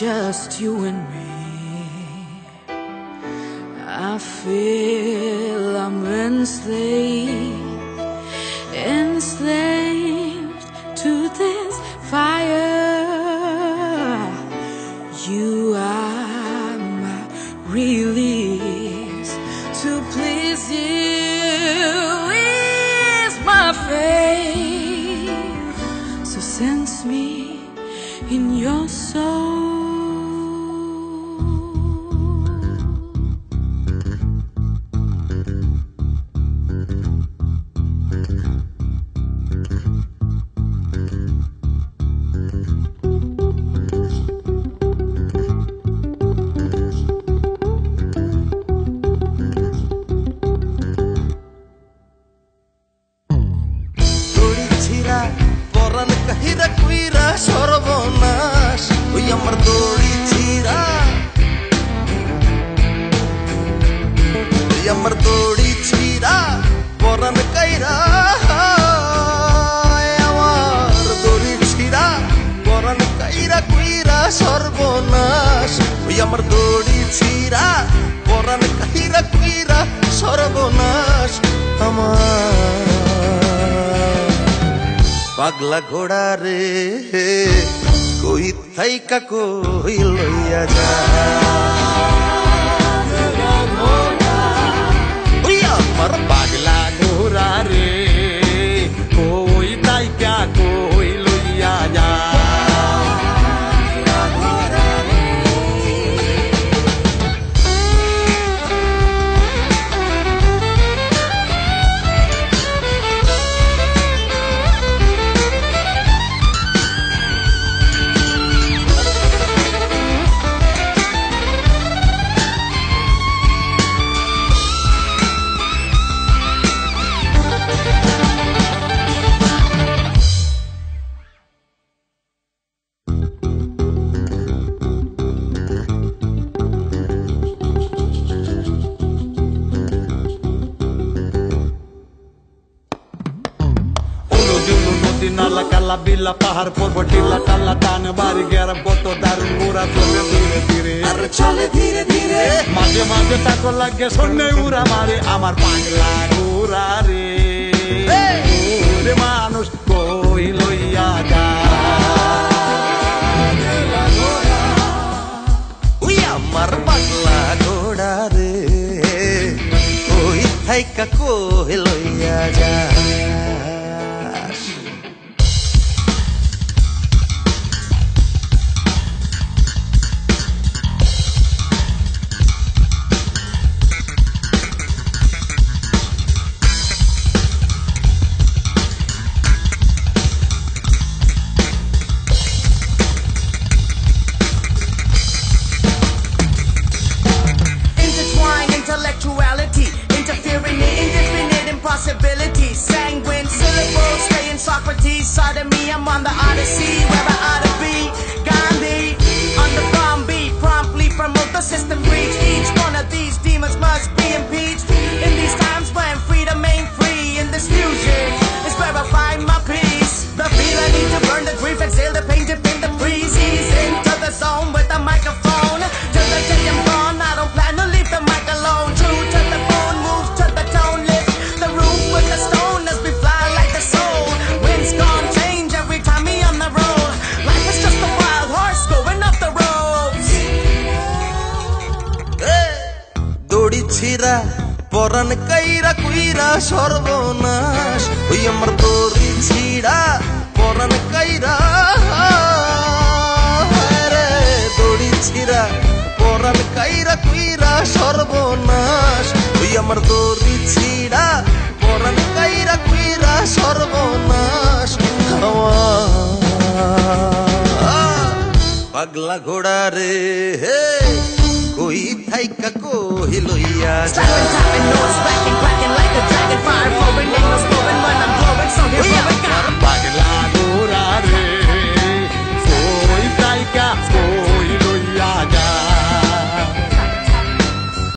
just you and me. I feel I'm enslaved to this fire. You are my release. To please you is my faith. So sense me in your soul. Kahira kuira sorbonas, oy amar dori chira, oy amar dori chira, poran kaira, amar dori chira, poran kaira kuira sorbonas, oy amar dori chira, poran kahira kuira sorbonas, amar পাগলা ঘোড়া রে কই থাইকা কই লইয়া যা ওই আমার পাগলা ঘোড়া রে কই থাইকা কই লইয়া যা নালা কালা বিল্লা পাহাড় পর্বত টিলা টালা টান বাড়ি গেরা কত দারুণ ঘোরা চলে ধীরে ধীরে আর চলে ধীরে ধীরে মাঝে মাঝে টাকো লাগে সন্ধ্যে উড়া মারে আমার পাগলা ঘোরা রে ওরে মানুষ কই লইয়া যা ওই আমার পাগলা ঘোড়া রে কই থাইকা কই লইয়া যা Sanguine syllables, staying Socrates. Side of me, I'm on the Odyssey, where I ought to be. Gandhi, on the bomb beat, promptly promote the system breach. Each one of these demons must be impeached. In these times when freedom ain't free, in this music is where I find my peace. The feel I need to burn the grief, exhale the pain, dip in the breeze. Ease into the zone with the microphone. Till the day I'm gone, I don't plan to leave the mic alone. True to the bone, move to the tone, lift the roof with the stone as we fly like the soul. Wind's gone change every time we on the road. Life is just a wild horse going up the roads. দড়ি ছিড়া পরান কাইরা কুইরা সর্বনাশ ওই আমার দড়ি ছিড়া পরান কাইরা রে দড়ি ছিড়া পরান কাইরা কুইরা সর্বনাশ ওই আমার দড়ি ছিড়া পরান কাইরা কুইরা সর্বনাশ পাগলা ঘোড়া রে কই থাইকা কই লইয়া যা